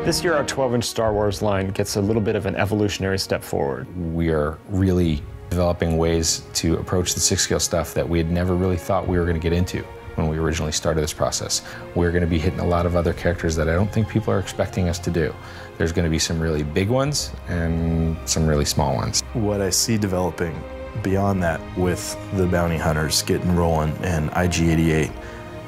This year, our 12-inch Star Wars line gets a little bit of an evolutionary step forward. We are really developing ways to approach the 6-scale stuff that we had never really thought we were going to get into when we originally started this process. We're going to be hitting a lot of other characters that I don't think people are expecting us to do. There's going to be some really big ones and some really small ones. What I see developing beyond that with the bounty hunters getting rolling and IG-88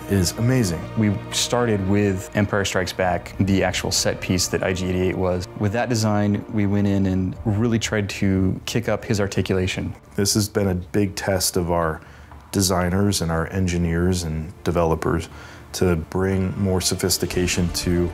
is amazing. We started with Empire Strikes Back, the actual set piece that IG-88 was. With that design, we went in and really tried to kick up his articulation. This has been a big test of our designers and our engineers and developers to bring more sophistication to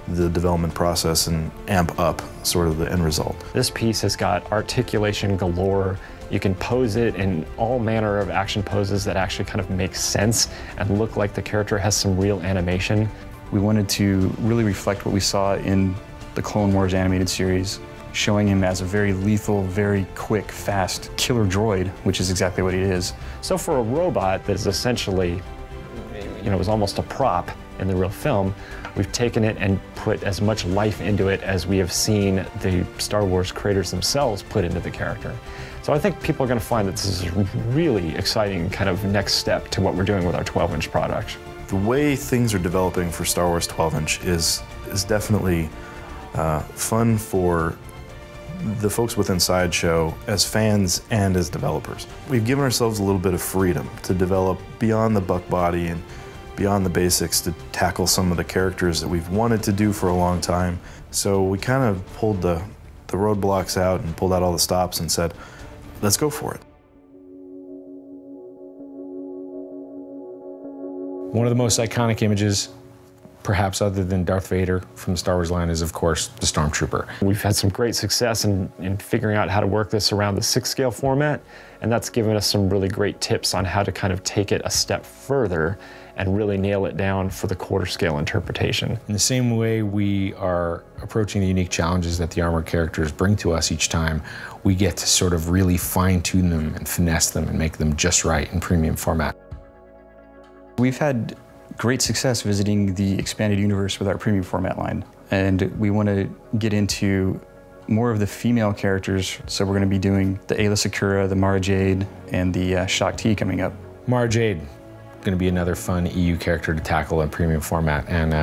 the development process and amp up sort of the end result. This piece has got articulation galore. You can pose it in all manner of action poses that actually kind of make sense and look like the character has some real animation. We wanted to really reflect what we saw in the Clone Wars animated series, showing him as a very lethal, very quick, fast killer droid, which is exactly what he is. So for a robot that is essentially, was almost a prop in the real film, we've taken it and put as much life into it as we have seen the Star Wars creators themselves put into the character. So I think people are going to find that this is a really exciting kind of next step to what we're doing with our 12-inch product. The way things are developing for Star Wars 12-inch is definitely fun for the folks within Sideshow as fans and as developers. We've given ourselves a little bit of freedom to develop beyond the buck body and beyond the basics to tackle some of the characters that we've wanted to do for a long time. So we kind of pulled the roadblocks out and pulled out all the stops and said, let's go for it. One of the most iconic images, perhaps other than Darth Vader from the Star Wars line, is of course the Stormtrooper. We've had some great success in figuring out how to work this around the 6-scale format, and that's given us some really great tips on how to kind of take it a step further and really nail it down for the quarter-scale interpretation. In the same way we are approaching the unique challenges that the armored characters bring to us each time, we get to sort of really fine-tune them and finesse them and make them just right in premium format. We've had great success visiting the expanded universe with our premium format line, and we want to get into more of the female characters, so we're going to be doing the Aayla Secura, the Mara Jade, and the Shaak Ti coming up. Mara Jade, going to be another fun EU character to tackle in premium format, and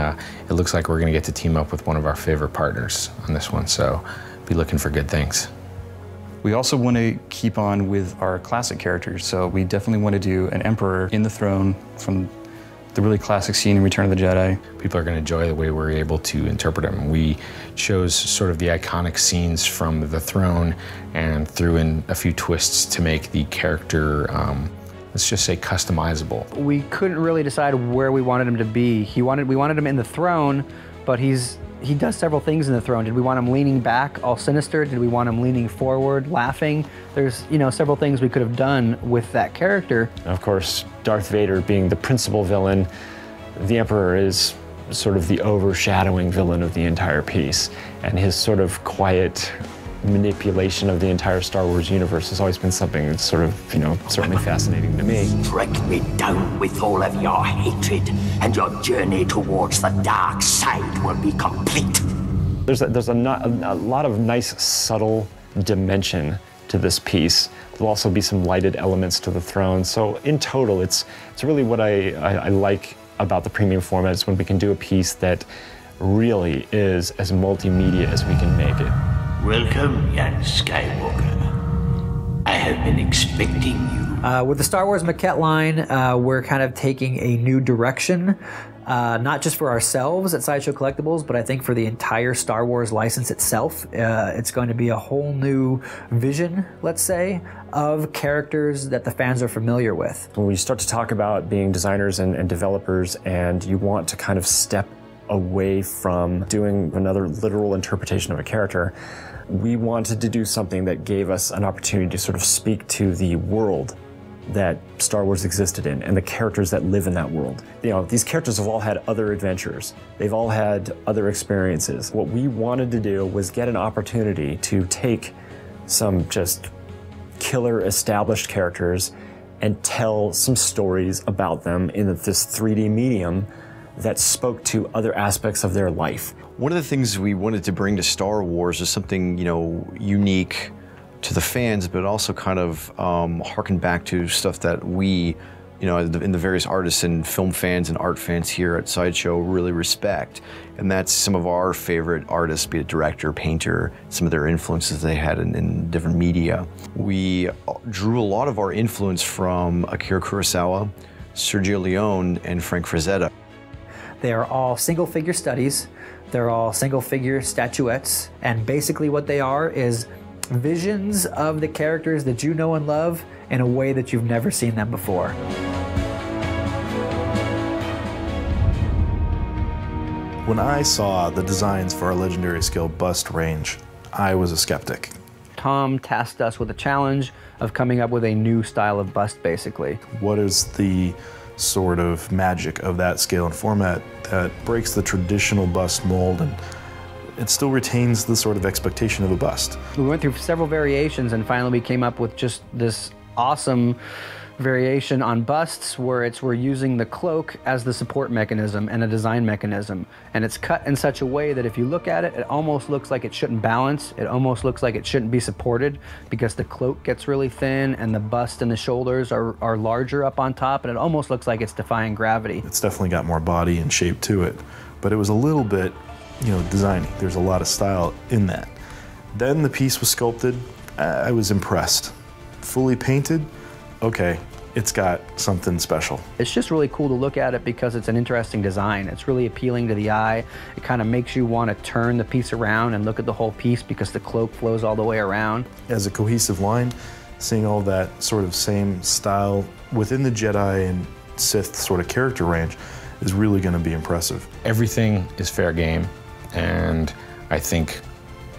it looks like we're going to get to team up with one of our favorite partners on this one, so be looking for good things. We also want to keep on with our classic characters, so we definitely want to do an Emperor in the throne from the really classic scene in Return of the Jedi. People are going to enjoy the way we're able to interpret him. We chose sort of the iconic scenes from the throne and threw in a few twists to make the character, let's just say, customizable. We couldn't really decide where we wanted him to be. We wanted him in the throne, but he does several things in the throne. Did we want him leaning back, all sinister? Did we want him leaning forward, laughing? There's, several things we could have done with that character. Of course, Darth Vader being the principal villain, the Emperor is sort of the overshadowing villain of the entire piece, and his sort of quiet manipulation of the entire Star Wars universe has always been something that's sort of, certainly fascinating to me. Strike me down with all of your hatred, and your journey towards the dark side will be complete. There's a lot of nice, subtle dimension to this piece. There'll also be some lighted elements to the throne. So in total, it's really what I like about the premium format is when we can do a piece that really is as multimedia as we can make it. Welcome, young Skywalker. I have been expecting you. With the Star Wars maquette line, we're kind of taking a new direction, not just for ourselves at Sideshow Collectibles, but I think for the entire Star Wars license itself. It's going to be a whole new vision, let's say, of characters that the fans are familiar with. When you start to talk about being designers and developers, and you want to kind of step away from doing another literal interpretation of a character, we wanted to do something that gave us an opportunity to sort of speak to the world that Star Wars existed in and the characters that live in that world. These characters have all had other adventures. They've all had other experiences. What we wanted to do was get an opportunity to take some just killer established characters and tell some stories about them in this 3D medium that spoke to other aspects of their life. One of the things we wanted to bring to Star Wars is something, you know, unique to the fans, but also kind of harken back to stuff that we, you know, in the various artists and film fans and art fans here at Sideshow really respect. And that's some of our favorite artists, be it director, painter, some of their influences they had in different media. We drew a lot of our influence from Akira Kurosawa, Sergio Leone, and Frank Frazetta. They are all single figure studies. They're all single figure statuettes. And basically what they are is visions of the characters that you know and love in a way that you've never seen them before. When I saw the designs for our legendary scale bust range, I was a skeptic. Tom tasked us with a challenge of coming up with a new style of bust, basically. What is the sort of magic of that scale and format that breaks the traditional bust mold and it still retains the sort of expectation of a bust? We went through several variations and finally we came up with just this awesome variation on busts where we're using the cloak as the support mechanism and a design mechanism. And it's cut in such a way that if you look at it, it almost looks like it shouldn't balance. It almost looks like it shouldn't be supported because the cloak gets really thin and the bust and the shoulders are larger up on top, and it almost looks like it's defying gravity. It's definitely got more body and shape to it, but it was a little bit, you know, designy. There's a lot of style in that. Then the piece was sculpted. I was impressed. Fully painted, okay, it's got something special. It's just really cool to look at it because it's an interesting design. It's really appealing to the eye. It kind of makes you want to turn the piece around and look at the whole piece because the cloak flows all the way around. As a cohesive line, seeing all that sort of same style within the Jedi and Sith sort of character range is really going to be impressive. Everything is fair game, and I think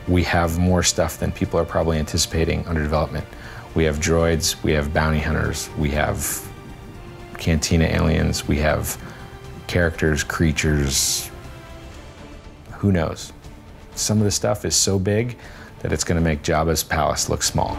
we have more stuff than people are probably anticipating under development. We have droids, we have bounty hunters, we have Cantina aliens, we have characters, creatures, who knows? Some of the stuff is so big that it's going to make Jabba's palace look small.